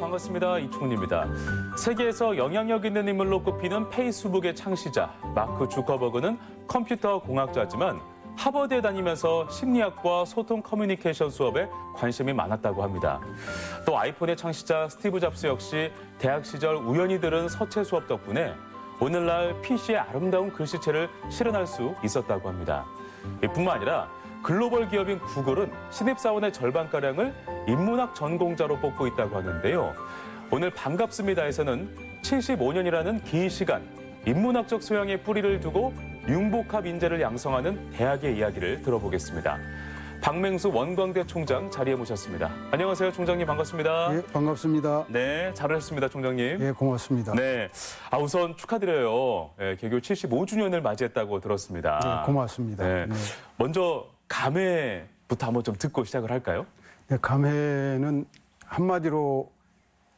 반갑습니다. 이충훈입니다. 세계에서 영향력 있는 인물로 꼽히는 페이스북의 창시자 마크 주커버그는 컴퓨터 공학자지만 하버드에 다니면서 심리학과 소통 커뮤니케이션 수업에 관심이 많았다고 합니다. 또 아이폰의 창시자 스티브 잡스 역시 대학 시절 우연히 들은 서체 수업 덕분에 오늘날 PC의 아름다운 글씨체를 실현할 수 있었다고 합니다. 뿐만 아니라 글로벌 기업인 구글은 신입사원의 절반가량을 인문학 전공자로 뽑고 있다고 하는데요. 오늘 반갑습니다에서는 75년이라는 긴 시간 인문학적 소양에 뿌리를 두고 융복합 인재를 양성하는 대학의 이야기를 들어보겠습니다. 박맹수 원광대 총장 자리에 모셨습니다. 안녕하세요, 총장님. 반갑습니다. 예, 반갑습니다. 네, 잘하셨습니다, 총장님. 예, 고맙습니다. 네, 우선 축하드려요. 개교 75주년을 맞이했다고 들었습니다. 네, 고맙습니다. 네. 네. 먼저 감회부터 한번 좀 듣고 시작을 할까요? 네, 감회는 한마디로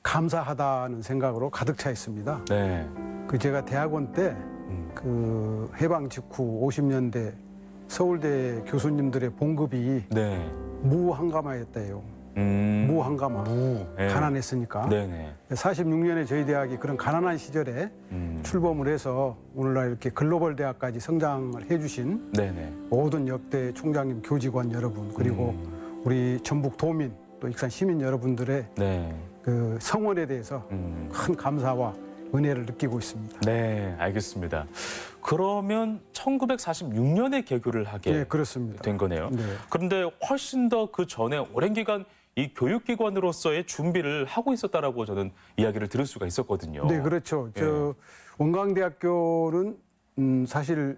감사하다는 생각으로 가득 차 있습니다. 네. 제가 대학원 때 해방 직후 50년대 서울대 교수님들의 봉급이 네. 무한가마였대요. 무한가마. 네. 가난했으니까. 네네. 46년에 저희 대학이 그런 가난한 시절에 출범을 해서 오늘날 이렇게 글로벌 대학까지 성장을 해주신 네네. 모든 역대 총장님, 교직원 여러분, 그리고 우리 전북 도민, 또 익산 시민 여러분들의 네. 그 성원에 대해서 큰 감사와 은혜를 느끼고 있습니다. 네, 알겠습니다. 그러면 1946년에 개교를 하게 네, 그렇습니다. 된 거네요. 네. 그런데 훨씬 더 그 전에 오랜 기간 이 교육기관으로서의 준비를 하고 있었다라고 저는 이야기를 들을 수가 있었거든요. 네, 그렇죠. 원광대학교는 사실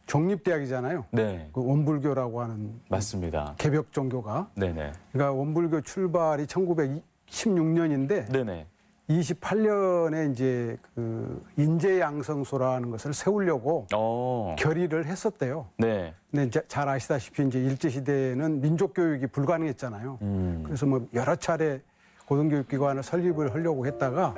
정립대학이잖아요. 네, 그 원불교라고 하는 맞습니다. 개벽 종교가. 네네. 그러니까 원불교 출발이 1916년인데 네네. 28년에 이제 그 인재양성소라는 것을 세우려고 결의를 했었대요. 네. 근데 이제 잘 아시다시피 이제 일제시대에는 민족교육이 불가능했잖아요. 그래서 뭐 여러 차례 고등교육기관을 설립을 하려고 했다가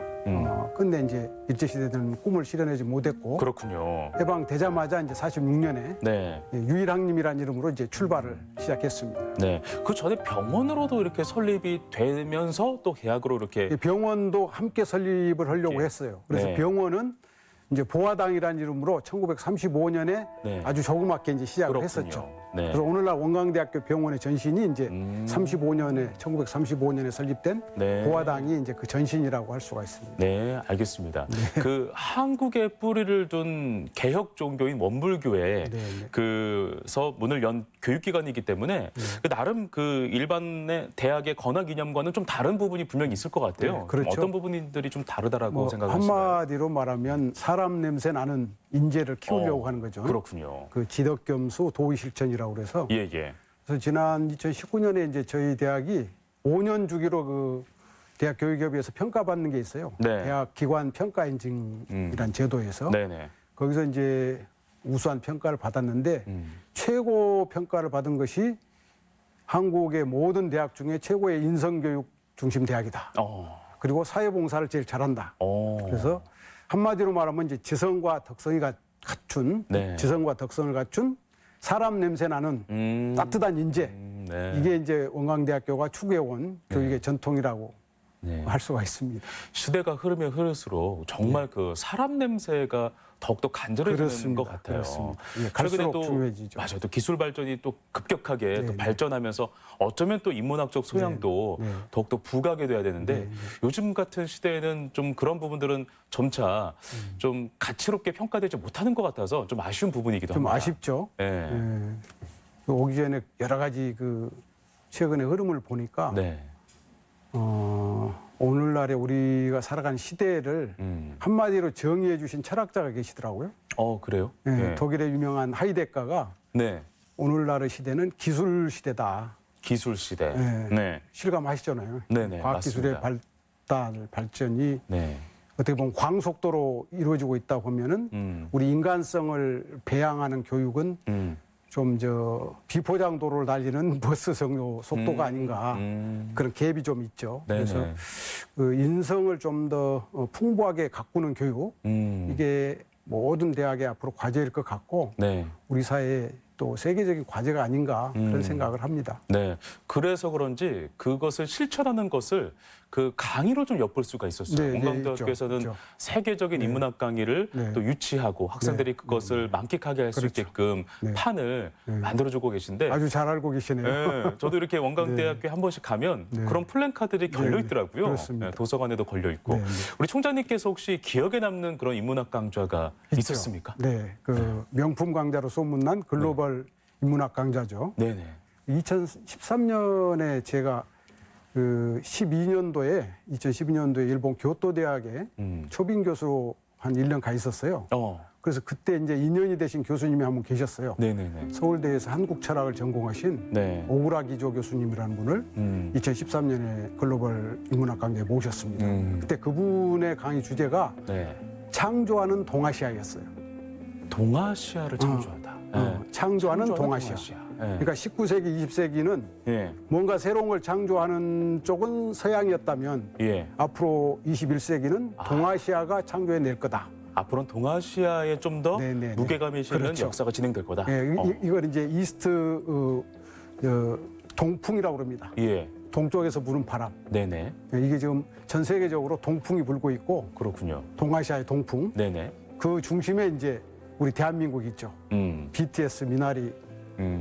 끝내 이제 일제시대는 꿈을 실현하지 못했고 그렇군요. 해방되자마자 이제 46년에 네. 유일학님이라는 이름으로 이제 출발을 시작했습니다. 네. 그 전에 병원으로도 이렇게 설립이 되면서 또 계약으로 이렇게 병원도 함께 설립을 하려고 예. 했어요. 그래서 네. 병원은 이제 보화당이라는 이름으로 1935년에 네. 아주 조그맣게 이제 시작을 그렇군요. 했었죠. 네. 그래서 오늘날 원광대학교 병원의 전신이 이제 1935년에 설립된 네. 보화당이 이제 그 전신이라고 할 수가 있습니다. 네, 알겠습니다. 그 한국에 뿌리를 둔 개혁 종교인 원불교에 네. 그서 문을 연 교육기관이기 때문에 그 나름 그 일반의 대학의 건학 이념과는 좀 다른 부분이 분명히 있을 것 같아요. 네, 그렇죠. 어떤 부분들이 좀 다르다라고 뭐 생각하시나요? 한마디로 말하면 사람 냄새 나는 인재를 키우려고 하는 거죠. 그렇군요. 그 지덕겸수 도의실천이라고 그래서 예, 예. 그래서 지난 2019년에 이제 저희 대학이 5년 주기로 그 대학 교육협의회에서 평가받는 게 있어요. 네. 대학 기관 평가 인증이란 제도에서 네네. 거기서 이제 우수한 평가를 받았는데 최고 평가를 받은 것이 한국의 모든 대학 중에 최고의 인성교육 중심 대학이다. 그리고 사회봉사를 제일 잘한다. 그래서 한마디로 말하면 이제 지성과 덕성을 갖춘 사람 냄새 나는 따뜻한 인재. 네. 이게 이제 원광대학교가 추구해온 교육의 전통이라고 네. 할 수가 있습니다. 시대가 흐르면 흐를수록 정말 그 사람 냄새가 더욱더 간절해지는 그렇습니다. 것 같아요. 그렇습니다. 예, 갈수록 최근에 또 중요해지죠. 맞아요. 또 기술 발전이 또 급격하게 또 네. 발전하면서 어쩌면 또 인문학적 소양도 네. 더욱더 부각이 돼야 되는데 요즘 같은 시대에는 좀 그런 부분들은 점차 좀 가치롭게 평가되지 못하는 것 같아서 좀 아쉬운 부분이기도 좀 합니다. 아쉽죠. 네. 예. 그 오기 전에 여러 가지 그 최근의 흐름을 보니까 네. 오늘날에 우리가 살아가는 시대를 한마디로 정의해 주신 철학자가 계시더라고요. 그래요? 예, 네. 독일의 유명한 하이데거가 네. 오늘날의 시대는 기술 시대다. 기술 시대. 네. 네. 실감하시잖아요. 네네, 과학기술의 발전이 네. 어떻게 보면 광속도로 이루어지고 있다 보면은 우리 인간성을 배양하는 교육은 좀 비포장도로를 달리는 버스 정도 속도가 아닌가 그런 갭이 좀 있죠. 네네. 그래서 그 인성을 좀 더 풍부하게 가꾸는 교육 이게 모든 대학의 앞으로 과제일 것 같고 네. 우리 사회에 또 세계적인 과제가 아닌가 그런 생각을 합니다. 네. 그래서 그런지 그것을 실천하는 것을 그 강의로 좀 엿볼 수가 있었어요. 네, 원광대학교에서는 있죠. 세계적인 인문학 강의를 네. 또 유치하고 학생들이 그것을 만끽하게 할 수 그렇죠. 있게끔 네. 판을 네. 만들어주고 계신데 아주 잘 알고 계시네요. 네, 저도 이렇게 원광대학교에 한 번씩 가면 네. 그런 플랜카드들이 걸려 네, 있더라고요. 그렇습니다. 네, 도서관에도 걸려 있고. 네, 네. 우리 총장님께서 혹시 기억에 남는 그런 인문학 강좌가 있죠. 있었습니까? 네, 그 명품 강좌로 소문난 글로벌 인문학 강좌죠. 네네. 2013년에 제가 그 2012년도에 일본 교토 대학에 초빙 교수로 한 1년 가 있었어요. 그래서 그때 이제 인연이 되신 교수님이 한 분 계셨어요. 네네네. 서울대에서 한국 철학을 전공하신 네. 오구라 기조 교수님이라는 분을 2013년에 글로벌 인문학 강좌에 모셨습니다. 그때 그분의 강의 주제가 네. 창조하는 동아시아였어요. 동아시아를 창조하다. 창조하는 동아시아. 네. 그러니까 19세기, 20세기는 예. 뭔가 새로운 걸 창조하는 쪽은 서양이었다면 예. 앞으로 21세기는 동아시아가 창조해낼 거다. 앞으로는 동아시아에 좀 더 네네네. 무게감이 실는 그렇죠. 역사가 진행될 거다. 예, 이걸 이제 이스트 동풍이라고 그럽니다. 예. 동쪽에서 부는 바람. 네네. 예, 이게 지금 전 세계적으로 동풍이 불고 있고 그렇군요. 동아시아의 동풍. 네네. 그 중심에 이제 우리 대한민국 있죠. BTS, 미나리,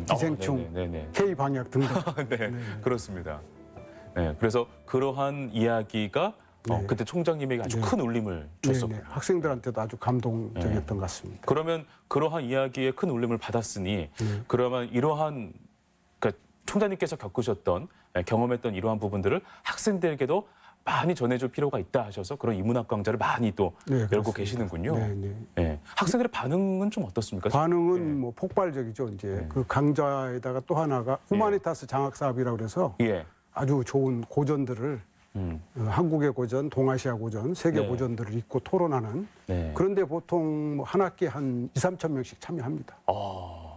기생충, 네네. K 방역 등등. 네, 그렇습니다. 네, 그래서 그러한 이야기가 네. 그때 총장님에게 아주 네. 큰 울림을 줬었고. 네네. 학생들한테도 아주 감동적이었던 것 같습니다. 그러면 그러한 이야기에 큰 울림을 받았으니 그러면 이러한 그러니까 총장님께서 겪으셨던 경험했던 이러한 부분들을 학생들에게도 많이 전해줄 필요가 있다 하셔서 그런 인문학 강좌를 많이 또 네, 열고 그렇습니다. 계시는군요. 네네. 네. 학생들의 반응은 좀 어떻습니까? 반응은 뭐 폭발적이죠. 이제 그 강좌에다가 또 하나가 후마니타스 장학 사업이라고 그래서 예. 아주 좋은 고전들을 한국의 고전, 동아시아 고전, 세계 네. 고전들을 읽고 토론하는 네. 그런데 보통 뭐한 학기에 한 2, 3천 명씩 참여합니다.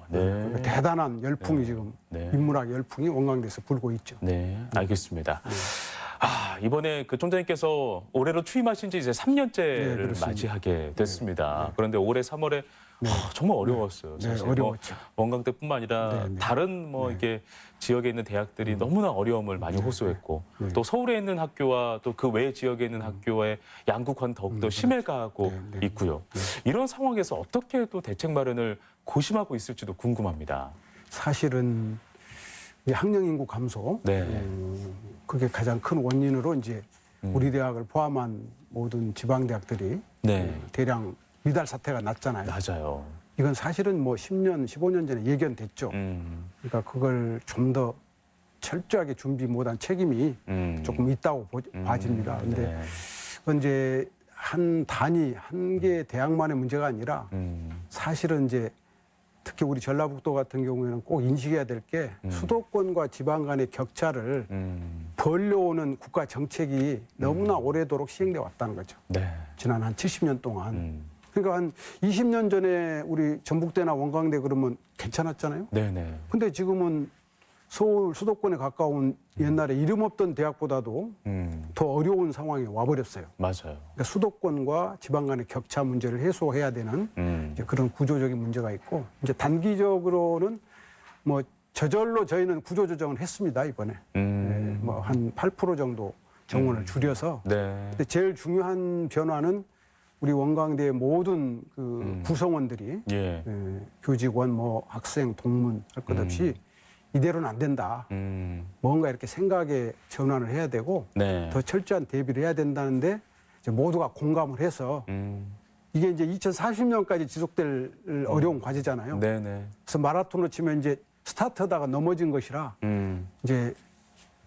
네. 그러니까 대단한 열풍이 지금 네. 인문학 열풍이 원광대에서 불고 있죠. 네, 알겠습니다. 이번에 그 총장님께서 올해로 취임하신 지 이제 3년째를 그렇습니다. 맞이하게 됐습니다. 그런데 올해 3월에 정말 어려웠어요. 네, 사실 어려웠죠. 원광대뿐만 아니라 네, 네. 다른 이게 지역에 있는 대학들이 너무나 어려움을 많이 호소했고 또 서울에 있는 학교와 또 그 외 지역에 있는 학교의 양극화는 더욱더 심해가고 네. 있고요. 이런 상황에서 어떻게 또 대책 마련을 고심하고 있을지도 궁금합니다. 사실은 이 학령 인구 감소, 네. 그게 가장 큰 원인으로 이제 우리 대학을 포함한 모든 지방 대학들이 네, 대량 미달 사태가 났잖아요. 맞아요. 이건 사실은 뭐 10년, 15년 전에 예견됐죠. 그러니까 그걸 좀 더 철저하게 준비 못한 책임이 조금 있다고 봐집니다. 근데 네. 그건 이제 한 단위, 한 개의 대학만의 문제가 아니라 사실은 이제 특히 우리 전라북도 같은 경우에는 꼭 인식해야 될 게 수도권과 지방 간의 격차를 벌려오는 국가 정책이 너무나 오래도록 시행돼 왔다는 거죠. 네. 지난 한 70년 동안. 그러니까 한 20년 전에 우리 전북대나 원광대 그러면 괜찮았잖아요. 네네. 근데 지금은 서울 수도권에 가까운 옛날에 이름 없던 대학보다도 더 어려운 상황에 와버렸어요. 맞아요. 그러니까 수도권과 지방 간의 격차 문제를 해소해야 되는 이제 그런 구조적인 문제가 있고 이제 단기적으로는 뭐 저절로 저희는 구조조정을 했습니다 이번에 뭐 한 8% 정도 정원을 줄여서 네. 근데 제일 중요한 변화는 우리 원광대의 모든 그 구성원들이 예. 교직원 뭐 학생 동문 할 것 없이 이대로는 안 된다. 뭔가 이렇게 생각의 전환을 해야 되고 네. 더 철저한 대비를 해야 된다는데 이제 모두가 공감을 해서 이게 이제 2040년까지 지속될 어려운 과제잖아요. 네네. 그래서 마라톤으로 치면 이제 스타트하다가 넘어진 것이라 이제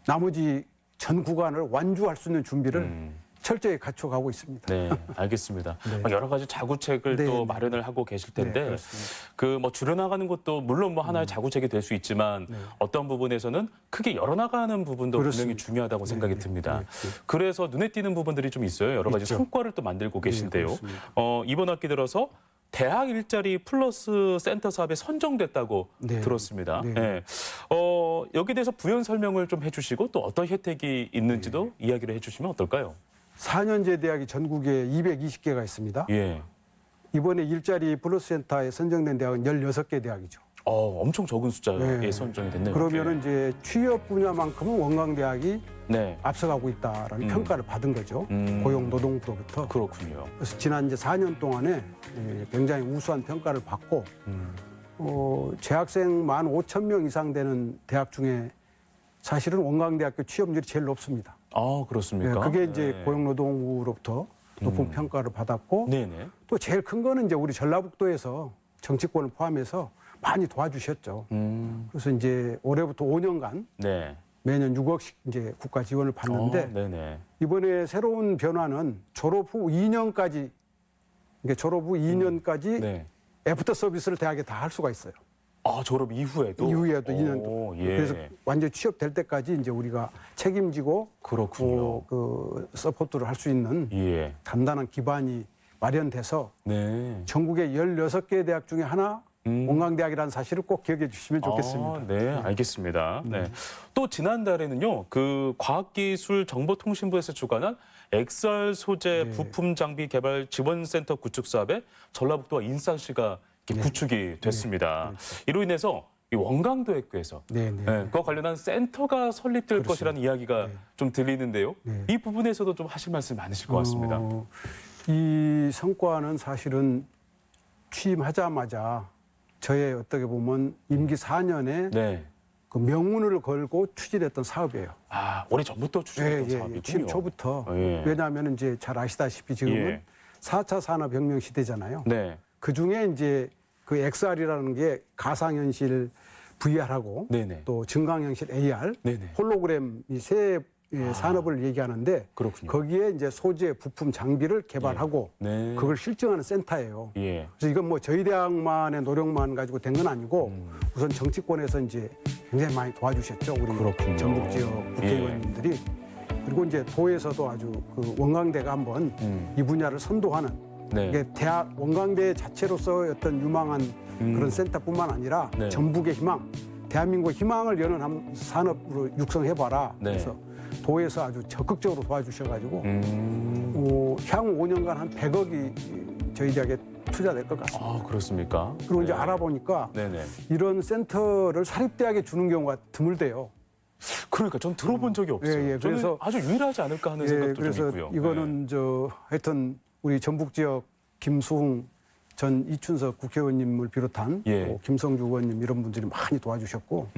나머지 전 구간을 완주할 수 있는 준비를 철저히 갖춰가고 있습니다. 네, 알겠습니다. 네. 여러 가지 자구책을 네, 또 네. 마련을 하고 계실 네, 텐데 그렇습니다. 그 뭐 줄여나가는 것도 물론 뭐 하나의 자구책이 될 수 있지만 어떤 부분에서는 크게 열어나가는 부분도 분명히 그렇습니다. 중요하다고 생각이 듭니다. 네, 네. 그래서 눈에 띄는 부분들이 좀 있어요. 여러 가지 있죠. 성과를 또 만들고 계신데요. 그렇습니다. 이번 학기 들어서 대학 일자리 플러스 센터 사업에 선정됐다고 네. 들었습니다. 네. 예. 여기에 대해서 부연 설명을 좀 해주시고 또 어떤 혜택이 있는지도 이야기를 해주시면 어떨까요? 4년제 대학이 전국에 220개가 있습니다. 예. 이번에 일자리 플러스 센터에 선정된 대학은 16개 대학이죠. 엄청 적은 숫자에 네. 선정이 됐네요. 그러면은 이제 취업 분야만큼은 원광대학이 네. 앞서가고 있다라는 평가를 받은 거죠. 고용노동부로부터. 그렇군요. 그래서 지난 이제 4년 동안에 굉장히 우수한 평가를 받고 재학생 15,000명 이상 되는 대학 중에 사실은 원광대학교 취업률이 제일 높습니다. 그렇습니까? 그게 이제 네. 고용노동부로부터 높은 평가를 받았고 네네. 또 제일 큰 거는 이제 우리 전라북도에서 정치권을 포함해서 많이 도와주셨죠. 그래서 이제 올해부터 5년간 네. 매년 6억씩 이제 국가 지원을 받는데 네네. 이번에 새로운 변화는 졸업 후 2년까지 그러니까 졸업 후 2년까지 네. 애프터 서비스를 대학에 다 할 수가 있어요. 졸업 이후에도? 이후에도 2년도. 예. 그래서 완전 취업될 때까지 이제 우리가 책임지고 그렇군요. 그 서포트를 할 수 있는 예. 단단한 기반이 마련돼서 네. 전국의 16개 대학 중에 하나 원광대학이라는 사실을 꼭 기억해 주시면 좋겠습니다. 네, 알겠습니다. 네. 또 지난달에는요, 그 과학기술정보통신부에서 주관한 XR 소재 부품 장비 개발 지원센터 구축 사업에 전라북도와 인산시가 이렇게 구축이 됐습니다. 이로 인해서 이 원광대학교에서 그와 관련한 센터가 설립될 것이라는 이야기가 좀 들리는데요. 이 부분에서도 좀 하실 말씀 많으실 것 같습니다. 이 성과는 사실은 취임하자마자 저의 어떻게 보면 임기 4년에 네. 그 명운을 걸고 추진했던 사업이에요. 오래 전부터 추진했던 사업이군요. 취임 초부터. 왜냐하면 이제 잘 아시다시피 지금은 4차 산업혁명 시대잖아요. 네. 그 중에 이제 그 XR이라는 게 가상현실 VR하고 네네. 또 증강현실 AR, 네네. 홀로그램 이 세 산업을 얘기하는데 그렇군요. 거기에 이제 소재, 부품, 장비를 개발하고 네. 그걸 실증하는 센터예요. 예. 그래서 이건 뭐 저희 대학만의 노력만 가지고 된 건 아니고 우선 정치권에서 이제 굉장히 많이 도와주셨죠. 우리 그렇군요. 전북 지역 국회의원님들이. 그리고 이제 도에서도 아주 그 원광대가 한번 이 분야를 선도하는 네. 이게 대학 원광대 자체로서 어떤 유망한 그런 센터뿐만 아니라 네. 전북의 희망, 대한민국의 희망을 여는 산업으로 육성해봐라. 네. 그래서 도에서 아주 적극적으로 도와주셔가지고 향후 5년간 한 100억이 저희 대학에 투자될 것 같습니다. 그렇습니까? 그리고 이제 네. 알아보니까 네네. 이런 센터를 사립대학에 주는 경우가 드물대요. 그러니까 전 들어본 적이 없어요. 예, 예. 저는 그래서- 아주 유일하지 않을까 하는 생각도 그래서 좀 있고요. 이거는 하여튼 우리 전북 지역 김수흥 전 이춘석 국회의원님을 비롯한 예. 또 김성주 의원님 이런 분들이 많이 도와주셨고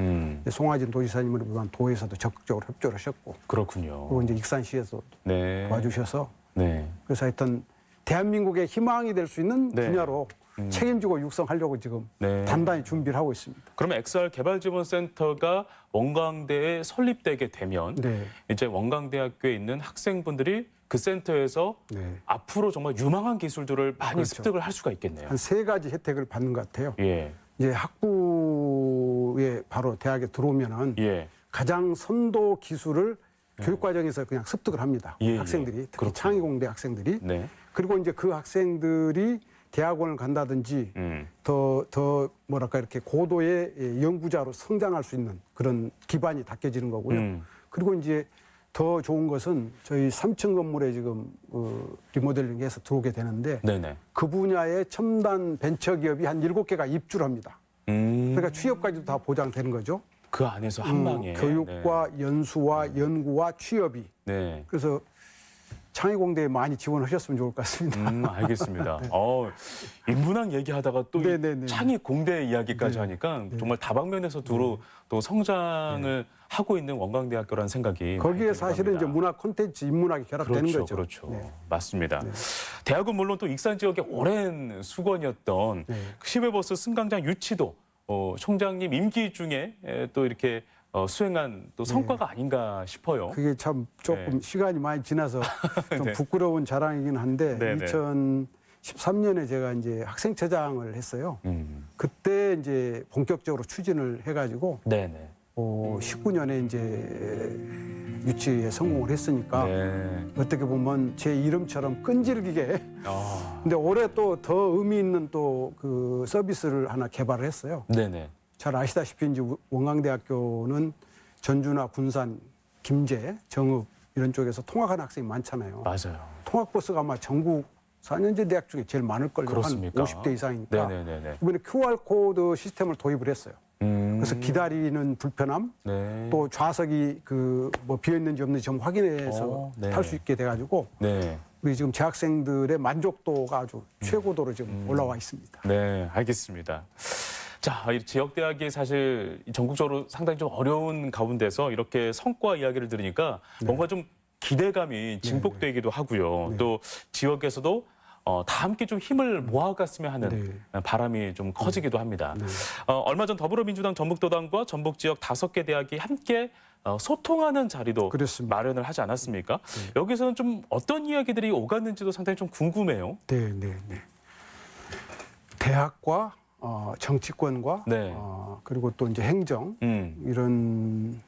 송하진 도지사님을 비롯한 도에서도 적극적으로 협조를 하셨고 그렇군요. 그리고 이제 익산시에서 네. 도와주셔서 네. 그래서 하여튼 대한민국의 희망이 될 수 있는 네. 분야로 책임지고 육성하려고 지금 네. 단단히 준비를 하고 있습니다. 그러면 XR 개발지원센터가 원광대에 설립되게 되면 네. 이제 원광대학교에 있는 학생분들이 그 센터에서 네. 앞으로 정말 유망한 기술들을 많이 그렇죠. 습득을 할 수가 있겠네요. 한 3가지 혜택을 받는 것 같아요. 예. 이제 학부에 바로 대학에 들어오면은 예. 가장 선도 기술을 교육과정에서 그냥 습득을 합니다. 예, 예. 학생들이 특히 그렇군요. 창의공대 학생들이 네. 그리고 이제 그 학생들이 대학원을 간다든지 더 뭐랄까 이렇게 고도의 연구자로 성장할 수 있는 그런 기반이 닦여지는 거고요. 그리고 이제 더 좋은 것은 저희 3층 건물에 지금 리모델링해서 들어오게 되는데 네네. 그 분야의 첨단 벤처기업이 한 7개가 입주를 합니다. 그러니까 취업까지도 다 보장되는 거죠. 그 안에서 한 방에 교육과 연수와 연구와 취업이. 네. 그래서 창의공대에 많이 지원하셨으면 좋을 것 같습니다. 알겠습니다. 인문학 얘기하다가 또 네네네. 창의공대 이야기까지 하니까 정말 다방면에서 두루 또 성장을 하고 있는 원광대학교라는 생각이 거기에 많이 사실은 들어갑니다. 이제 문화 콘텐츠, 인문학이 결합되는 그렇죠, 거죠. 그렇죠. 네. 맞습니다. 대학은 물론 또 익산 지역의 오랜 수건이었던 시외버스 승강장 유치도 총장님 임기 중에 또 이렇게 수행한 또 성과가 아닌가 싶어요. 그게 참 조금 시간이 많이 지나서 좀 네. 부끄러운 자랑이긴 한데 네네. 2013년에 제가 이제 학생처장을 했어요. 그때 이제 본격적으로 추진을 해가지고 네네. 19년에 이제 유치에 성공을 했으니까 네. 어떻게 보면 제 이름처럼 끈질기게 아, 근데 올해 또 더 의미 있는 또 그 서비스를 하나 개발을 했어요. 네네. 잘 아시다시피 이제 원광대학교는 전주나 군산, 김제, 정읍 이런 쪽에서 통학하는 학생이 많잖아요. 맞아요. 통학버스가 아마 전국 4년제 대학 중에 제일 많을 걸요. 한 그렇습니까? 50대 이상이니까. 네네네네. 이번에 QR 코드 시스템을 도입을 했어요. 그래서 기다리는 불편함, 네. 또 좌석이 그 뭐 비어 있는지 없는지 좀 확인해서 네. 탈 수 있게 돼가지고 네. 우리 지금 재학생들의 만족도가 아주 최고도로 지금 올라와 있습니다. 네, 알겠습니다. 자, 이 지역 대학이 사실 전국적으로 상당히 좀 어려운 가운데서 이렇게 성과 이야기를 들으니까 뭔가 좀 기대감이 증폭되기도 하고요. 또 지역에서도 다 함께 좀 힘을 모아갔으면 하는 바람이 좀 커지기도 합니다. 얼마 전 더불어민주당 전북도당과 전북 지역 5개 대학이 함께 소통하는 자리도 그렇습니다. 마련을 하지 않았습니까? 여기서는 좀 어떤 이야기들이 오갔는지도 상당히 좀 궁금해요. 네. 대학과 정치권과 네. 그리고 또 이제 행정 이런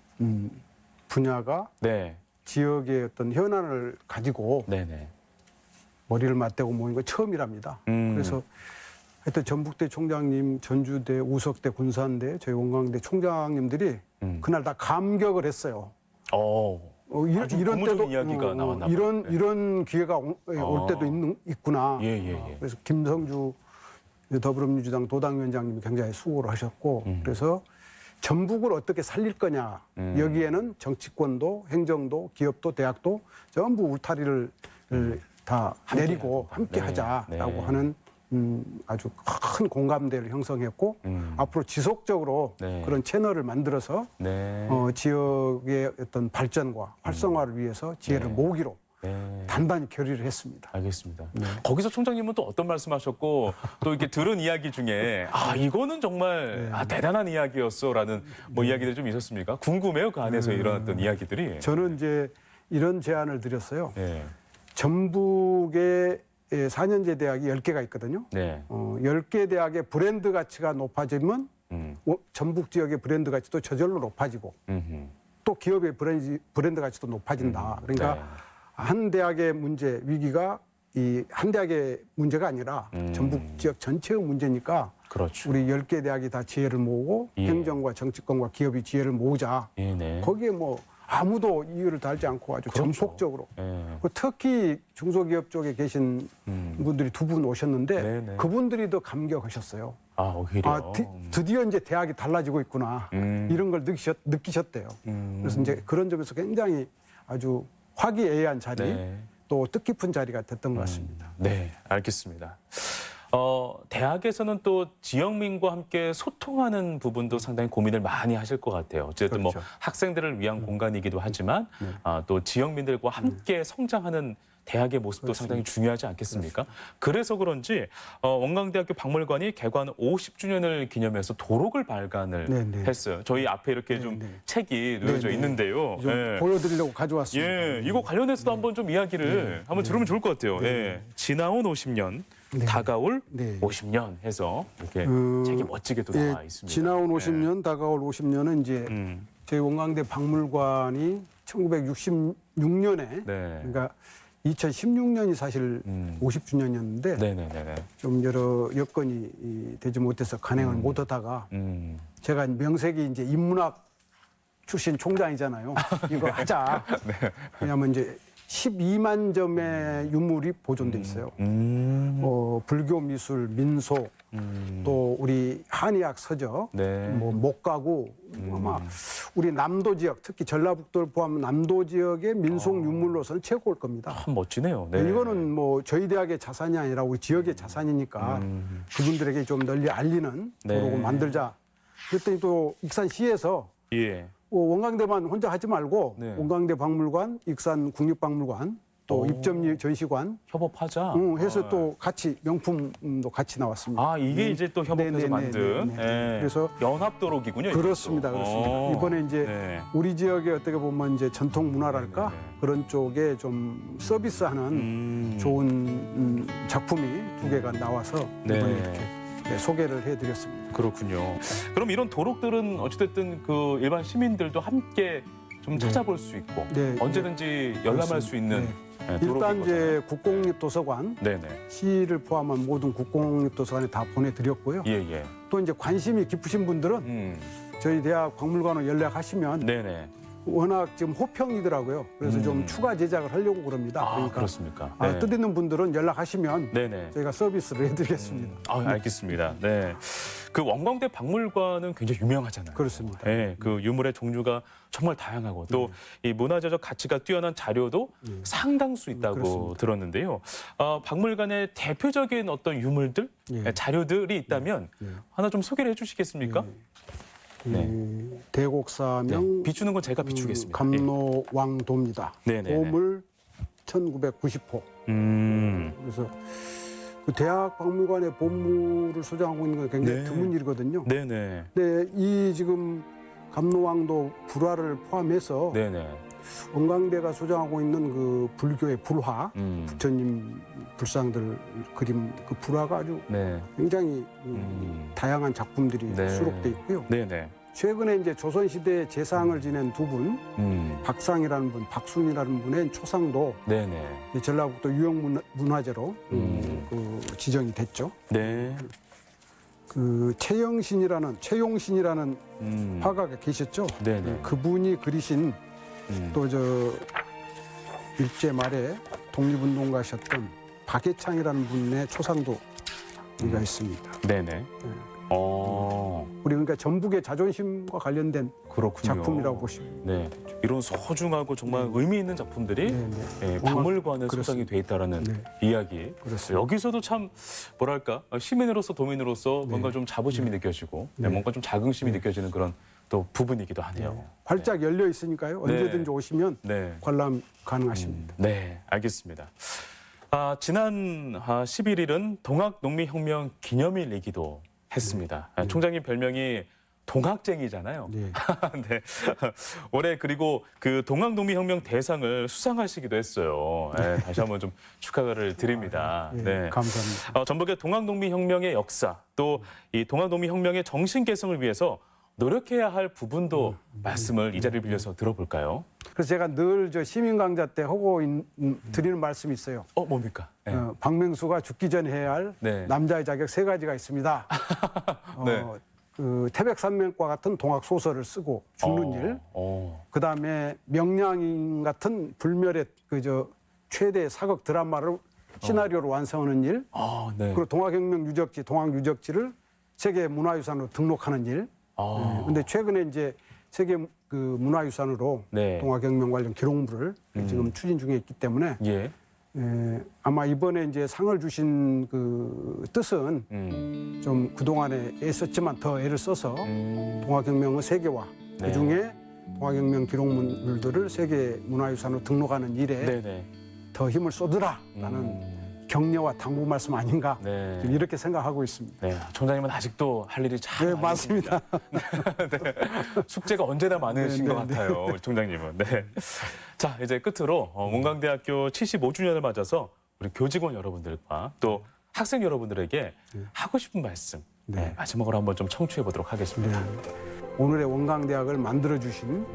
분야가 네. 지역의 어떤 현안을 가지고 네네. 머리를 맞대고 모인 건 처음이랍니다. 그래서 하여튼 전북대 총장님, 전주대, 우석대, 군산대, 저희 원광대 총장님들이 그날 다 감격을 했어요. 아주 이런 고무적인 때도 이야기가 나왔나 봐요. 이런 기회가 올 때도 있구나. 예. 그래서 김성주 더불어민주당 도당위원장님이 굉장히 수고를 하셨고 그래서 전북을 어떻게 살릴 거냐 여기에는 정치권도 행정도 기업도 대학도 전부 울타리를 다 내리고 함께 하자라고 하는 아주 큰 공감대를 형성했고 앞으로 지속적으로 그런 채널을 만들어서 지역의 어떤 발전과 활성화를 위해서 지혜를 모으기로 단단히 결의를 했습니다. 알겠습니다. 거기서 총장님은 또 어떤 말씀하셨고 또 이렇게 들은 이야기 중에 이거는 정말 대단한 이야기였어라는 뭐 이야기들이 좀 있었습니까? 궁금해요. 그 안에서 일어났던 이야기들이. 저는 이제 이런 제안을 드렸어요. 네. 전북에 4년제 대학이 10개가 있거든요. 네. 10개 대학의 브랜드 가치가 높아지면 전북 지역의 브랜드 가치도 저절로 높아지고 또 기업의 브랜드 가치도 높아진다. 그러니까 한 대학의 문제, 위기가 이 한 대학의 문제가 아니라 전북 지역 전체의 문제니까 그렇죠. 우리 10개 대학이 다 지혜를 모으고 행정과 정치권과 기업이 지혜를 모으자. 거기에 뭐 아무도 이유를 달지 않고 아주 전폭적으로. 특히 중소기업 쪽에 계신 분들이 2분 오셨는데 그분들이 더 감격하셨어요. 오히려. 드디어 이제 대학이 달라지고 있구나. 이런 걸 느끼셨대요. 그래서 이제 그런 점에서 굉장히 아주 화기애애한 자리, 또 뜻깊은 자리가 됐던 것 같습니다. 네, 알겠습니다. 대학에서는 또 지역민과 함께 소통하는 부분도 상당히 고민을 많이 하실 것 같아요. 어쨌든 뭐 학생들을 위한 공간이기도 하지만 또 지역민들과 함께 성장하는 대학의 모습도 상당히 중요하지 않겠습니까? 그래서 그런지 원광대학교 박물관이 개관 50주년을 기념해서 도록을 발간을 했어요. 저희 앞에 이렇게 좀 책이 놓여져 있는데요. 좀 보여드리려고 가져왔습니다. 예, 이거 관련해서도 한번 좀 이야기를 한번 들으면 좋을 것 같아요. 예, 지나온 50년, 다가올 50년 해서 이렇게 책이 멋지게 또 나와 있습니다. 지나온 50년, 다가올 50년은 이제 저희 원광대 박물관이 1966년에 그러니까 2016년이 사실 50주년이었는데 좀 여러 여건이 되지 못해서 간행을 못하다가 제가 명색이 이제 인문학 출신 총장이잖아요. 이거 하자. 왜냐하면 이제 12만 점의 유물이 보존돼 있어요. 불교 미술, 민속, 또 우리 한의학 서적, 뭐 목가구, 아마 우리 남도 지역, 특히 전라북도를 포함한 남도 지역의 민속 유물로서는 최고일 겁니다. 참 멋지네요. 이거는 뭐 저희 대학의 자산이 아니라 우리 지역의 자산이니까 그분들에게 좀 널리 알리는 도록을 만들자. 그랬더니 또 익산시에서 원광대만 혼자 하지 말고 원광대 박물관, 익산 국립박물관, 또 입점리 전시관 협업하자. 해서 또 같이 명품도 같이 나왔습니다. 이게 이제 또 협업해서 만든 그래서 연합도록이군요. 그렇습니다. 이번에 이제 우리 지역에 어떻게 보면 이제 전통 문화랄까 그런 쪽에 좀 서비스하는 좋은 작품이 2개가 나와서 이번에 이렇게 소개를 해드렸습니다. 그렇군요. 그럼 이런 도록들은 어찌됐든 그 일반 시민들도 함께 좀 찾아볼 수 있고 언제든지 열람할 수 있는 일단 이제 국공립도서관 시를 포함한 모든 국공립도서관에 다 보내드렸고요. 또 이제 관심이 깊으신 분들은 저희 대학 박물관으로 연락하시면 워낙 지금 호평이더라고요. 그래서 좀 추가 제작을 하려고 그럽니다. 아, 그러니까 그렇습니까? 뜻 있는 분들은 연락하시면 네네. 저희가 서비스를 해드리겠습니다. 알겠습니다. 네. 그 원광대 박물관은 굉장히 유명하잖아요. 그렇습니다. 네, 그 유물의 종류가 정말 다양하고 또 이 문화재적 가치가 뛰어난 자료도 상당수 있다고 그렇습니다. 들었는데요. 박물관의 대표적인 어떤 유물들, 예. 자료들이 있다면 하나 좀 소개를 해주시겠습니까? 대곡사명 비추는 건 제가 비추겠습니다. 감로왕도입니다. 네네네. 보물 1990호. 그래서 그 대학 박물관에 보물을 소장하고 있는 건 굉장히 네. 드문 일이거든요. 네네. 근데 이 지금 감로왕도 불화를 포함해서 네네. 원광대가 소장하고 있는 그 불교의 불화, 부처님 불상들 그림 그 불화가 아주 네. 굉장히 다양한 작품들이 네. 수록돼 있고요. 네네. 최근에 이제 조선시대 재상을 지낸 두 분, 박상이라는 분, 박순이라는 분의 초상도 네네. 전라북도 유형문화재로 그 지정이 됐죠. 네. 그 최용신이라는 화가가 계셨죠. 네네. 그분이 그리신 또 저 일제 말에 독립운동가셨던 박예창이라는 분의 초상도 우리가 있습니다. 네네. 우리 그러니까 전북의 자존심과 관련된 그렇군요. 작품이라고 보시면 네. 이런 소중하고 정말 의미 있는 작품들이 박물관에 소장이 돼 있다라는 이야기. 그렇습니다. 여기서도 참 뭐랄까 시민으로서 도민으로서 뭔가 좀 자부심이 느껴지고 뭔가 좀 자긍심이 느껴지는 그런 또 부분이기도 하네요. 활짝 열려 있으니까요. 언제든지 오시면 네. 관람 가능하십니다. 네, 알겠습니다. 지난 11일은 동학농민혁명 기념일이기도 했습니다. 총장님 별명이 동학쟁이잖아요. 네. 네. 올해 그리고 그 동학농민혁명 대상을 수상하시기도 했어요. 네, 다시 한번 좀 축하를 드립니다. 네. 감사합니다. 전북의 동학농민혁명의 역사 또 이 동학농민혁명의 정신 개성을 위해서 노력해야 할 부분도 말씀을 이 자리를 빌려서 들어볼까요? 그래서 제가 늘 저 시민 강좌 때 하고 드리는 말씀이 있어요. 뭡니까? 네. 박명수가 죽기 전에 해야 할 네. 남자의 자격 3가지가 있습니다. 네. 그 태백산맥과 같은 동학 소설을 쓰고 죽는 일, 그다음에 명량인 같은 불멸의 그 최대 사극 드라마를 시나리오로 완성하는 일, 네. 그리고 동학혁명 유적지, 동학 유적지를 세계 문화유산으로 등록하는 일. 근데 최근에 이제 세계 그 문화유산으로 네. 동학혁명 관련 기록물을 지금 추진 중에 있기 때문에 예. 아마 이번에 이제 상을 주신 그 뜻은 좀 그동안에 애썼지만 더 애를 써서 동학혁명의 세계화, 그중에 동학혁명 기록물들을 세계 문화유산으로 등록하는 일에 네네. 더 힘을 쏟으라라는 격려와 당부 말씀 아닌가 네. 지금 이렇게 생각하고 있습니다. 네, 총장님은 아직도 할 일이 참 네, 맞습니다. 네. 숙제가 언제나 많으신 것 같아요, 우리 총장님은. 네. 자, 이제 끝으로 원광대학교 75주년을 맞아서 우리 교직원 여러분들과 또 학생 여러분들에게 하고 싶은 말씀 마지막으로 한번 좀 청취해 보도록 하겠습니다. 오늘의 원광대학을 만들어 주신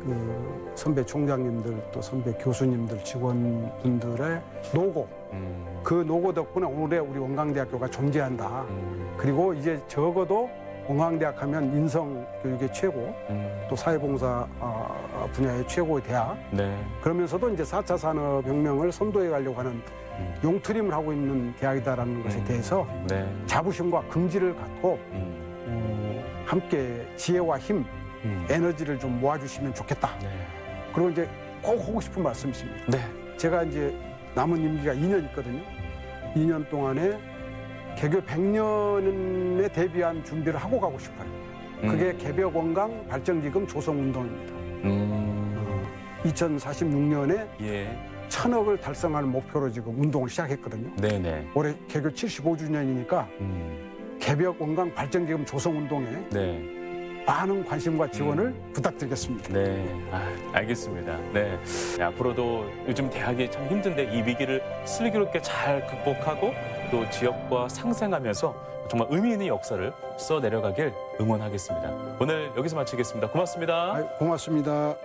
그 선배 총장님들 또 선배 교수님들 직원분들의 노고 그 노고 덕분에 오늘의 우리 원광대학교가 존재한다. 그리고 이제 적어도 원광대학 하면 인성교육의 최고 또 사회봉사 분야의 최고의 대학 그러면서도 이제 4차 산업혁명을 선도해 가려고 하는 용트림을 하고 있는 대학이다라는 것에 대해서 자부심과 긍지를 갖고 함께 지혜와 힘 에너지를 좀 모아주시면 좋겠다. 그리고 이제 꼭 하고 싶은 말씀이 있습니다. 제가 이제 남은 임기가 2년 있거든요. 2년 동안에 개교 100년에 대비한 준비를 하고 가고 싶어요. 그게 개벽원강 발전기금 조성운동입니다. 2046년에 1000억을 달성하는 목표로 지금 운동을 시작했거든요. 올해 개교 75주년이니까 개벽원강 발전기금 조성운동에 많은 관심과 지원을 부탁드리겠습니다. 알겠습니다. 앞으로도 요즘 대학이 참 힘든데 이 위기를 슬기롭게 잘 극복하고 또 지역과 상생하면서 정말 의미 있는 역사를 써 내려가길 응원하겠습니다. 오늘 여기서 마치겠습니다. 고맙습니다. 고맙습니다.